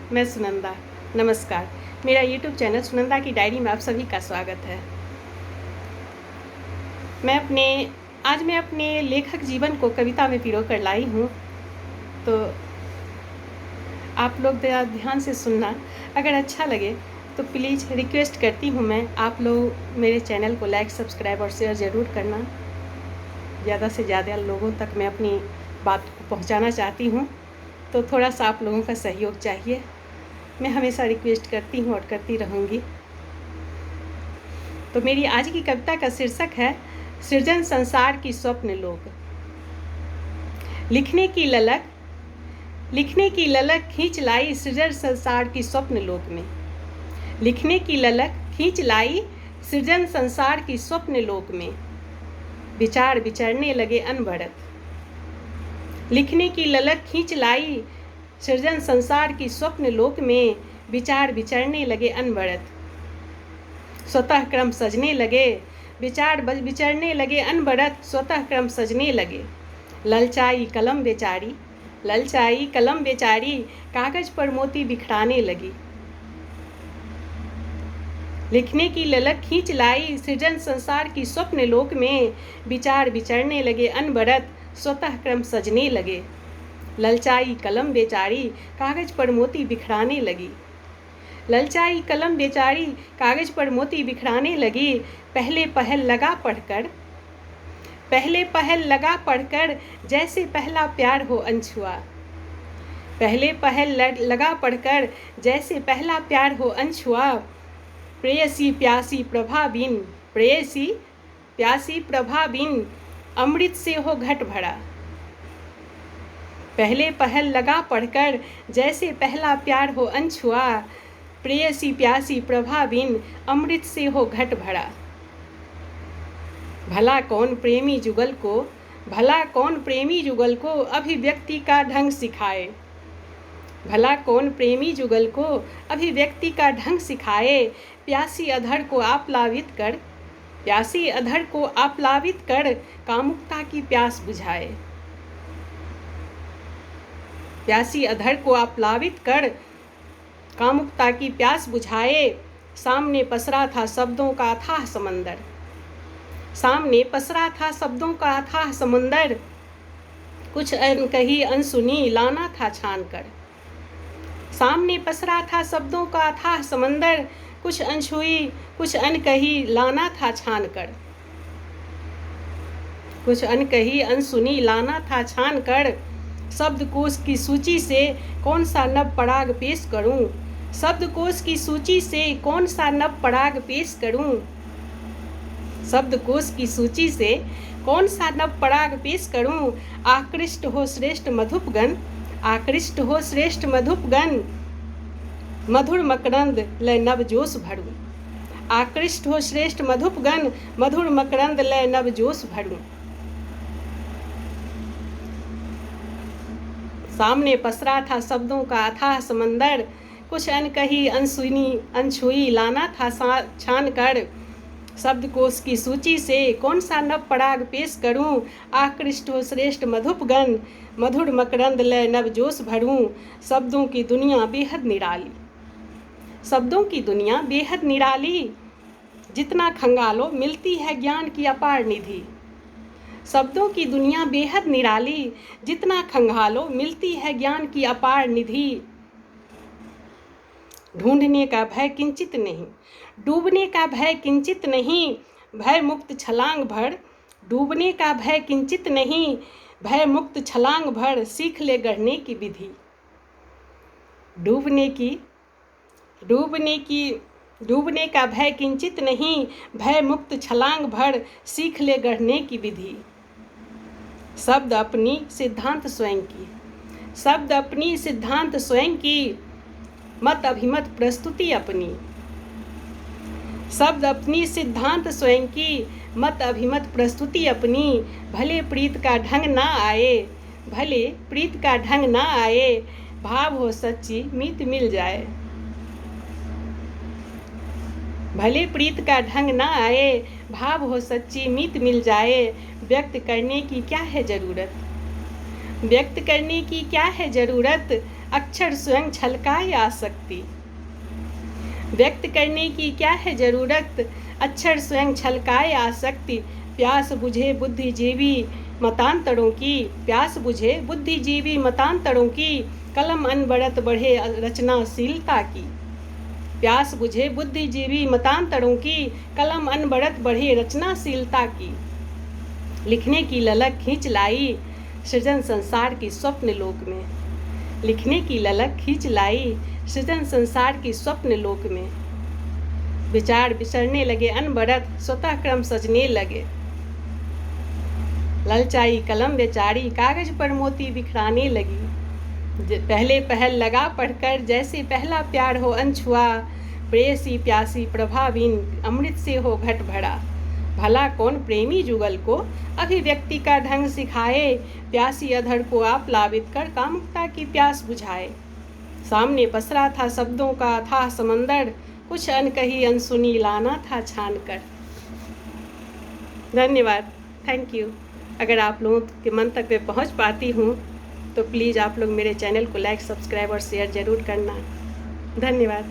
मैं सुनंदा। नमस्कार। मेरा YouTube चैनल सुनंदा की डायरी में आप सभी का स्वागत है। आज मैं अपने लेखक जीवन को कविता में पिरो कर लाई हूँ, तो आप लोग ध्यान से सुनना। अगर अच्छा लगे तो प्लीज़ रिक्वेस्ट करती हूँ मैं, आप लोग मेरे चैनल को लाइक, सब्सक्राइब और शेयर ज़रूर करना। ज़्यादा से ज़्यादा लोगों तक मैं अपनी बात को पहुँचाना चाहती हूँ, तो थोड़ा सा आप लोगों का सहयोग चाहिए। मैं हमेशा रिक्वेस्ट करती हूँ और करती रहूँगी। तो मेरी आज की कविता का शीर्षक है सृजन संसार की स्वप्न लोक। लिखने की ललक खींच लाई सृजन संसार की स्वप्न लोक में। लिखने की ललक खींच लाई सृजन संसार की स्वप्न लोक में। विचार विचरने लगे अनवरत। लिखने की ललक खींच लाई सृजन संसार की स्वप्न लोक में। विचार विचरने लगे अनवरत। स्वतः क्रम सजने लगे। विचार विचरने लगे अनवरत। स्वतः क्रम सजने लगे। ललचाई कलम बेचारी कागज पर मोती बिखराने लगी। लिखने की ललक खींच लाई सृजन संसार की स्वप्न लोक में। विचार विचरने लगे अनवरत। स्वतः क्रम सजने लगे। ललचाई कलम बेचारी कागज पर मोती बिखराने लगी। ललचाई कलम बेचारी कागज पर मोती बिखराने लगी। पहले पहल लगा पढ़कर जैसे पहला प्यार हो अनछुआ। पहले पहल लगा पढ़कर जैसे पहला प्यार हो अनछुआ। प्रेयसी प्यासी प्रभा बिन अमृत से हो घट भरा। पहले पहल लगा पढ़कर जैसे पहला प्यार हो अनछुआ। प्रेयसी प्यासी प्रभा बिन अमृत से हो घट भरा। भला कौन प्रेमी जुगल को अभिव्यक्ति का ढंग सिखाए। भला कौन प्रेमी जुगल को अभिव्यक्ति का ढंग सिखाए। प्यासी अधर को आप्लावित कर कामुकता की प्यास बुझाए। प्यासी अधर को आप्लावित कर कामुकता की प्यास बुझाए। सामने पसरा था शब्दों का अथाह समंदर। सामने पसरा था शब्दों का अथाह समंदर। कुछ अनकही अनसुनी लाना था छान कर। सामने पसरा था शब्दों का अथाह समंदर। कुछ अनछुई कुछ अनकही लाना था छान कर। कुछ अनकही अनसुनी लाना था छान कर। शब्दकोश की सूची से कौन सा नव पराग पेश करूं। शब्दकोश की सूची से कौन सा नव पराग पेश करूं। शब्दकोश की सूची से कौन सा नव पराग पेश करूं। आकृष्ट हो श्रेष्ठ मधुपगण मधुर मकरंद लय नव जोश भरूं। आकृष्ट हो श्रेष्ठ मधुपगण मधुर मकरंद लय नव जोश भरूं। सामने पसरा था शब्दों का अथाह समंदर। कुछ अनकही अनछुई लाना था छान कर। शब्दकोश की सूची से कौन सा नव पराग पेश करूं। आकृष्ट हो श्रेष्ठ मधुपगण मधुर मकरंद लय नव जोश भरूं। शब्दों की दुनिया बेहद निराली। जितना खंगालो मिलती है ज्ञान की अपार निधि। शब्दों की दुनिया बेहद निराली। जितना खंगालो मिलती है ज्ञान की अपार निधि। ढूंढने का भय किंचित नहीं, डूबने का भय किंचित नहीं। भय मुक्त छलांग भर डूबने का भय किंचित नहीं। भय मुक्त छलांग भर सीख ले गढ़ने की विधि। डूबने का भय किंचित नहीं। भय मुक्त छलांग भर सीख ले गढ़ने की विधि। शब्द अपनी सिद्धांत स्वयं की मत अभिमत प्रस्तुति अपनी। शब्द अपनी सिद्धांत स्वयं की मत अभिमत प्रस्तुति अपनी। भले प्रीत का ढंग ना आए भाव हो सच्ची मीत मिल जाए। भले प्रीत का ढंग ना आए भाव हो सच्ची मीत मिल जाए। व्यक्त करने की क्या है जरूरत अक्षर स्वयं छलकाए आसक्ति। व्यक्त करने की क्या है ज़रूरत, अक्षर स्वयं छलकाए आसक्ति। प्यास बुझे बुद्धिजीवी मतांतरों की, प्यास बुझे बुद्धिजीवी मतांतरों की, कलम अनवरत बढ़े रचनाशीलता की। प्यास बुझे बुद्धिजीवी मतांतरों की, कलम अनवरत बढ़े रचनाशीलता की। लिखने की ललक खींच लाई सृजन संसार की स्वप्न लोक में। लिखने की ललक खींच लाई सृजन संसार की स्वप्न लोक में। विचार विचरने लगे अनवरत स्वतः क्रम सजने लगे। ललचाई कलम बेचारी कागज पर मोती बिखराने लगी। पहले पहल लगा पढ़कर जैसे पहला प्यार हो अनछुआ, प्रेयसी प्यासी प्रभावीन अमृत से हो घट भरा। भला कौन प्रेमी जुगल को अभिव्यक्ति का ढंग सिखाए, प्यासी अधर को आप प्लावित कर कामुकता की प्यास बुझाए। सामने पसरा था शब्दों का अथाह समंदर, कुछ अनकही अनसुनी लाना था छान कर। धन्यवाद, थैंक यू। अगर आप लोगों के मन तक मैं पहुंच पाती हूं तो प्लीज़ आप लोग मेरे चैनल को लाइक सब्सक्राइब और शेयर ज़रूर करना। धन्यवाद।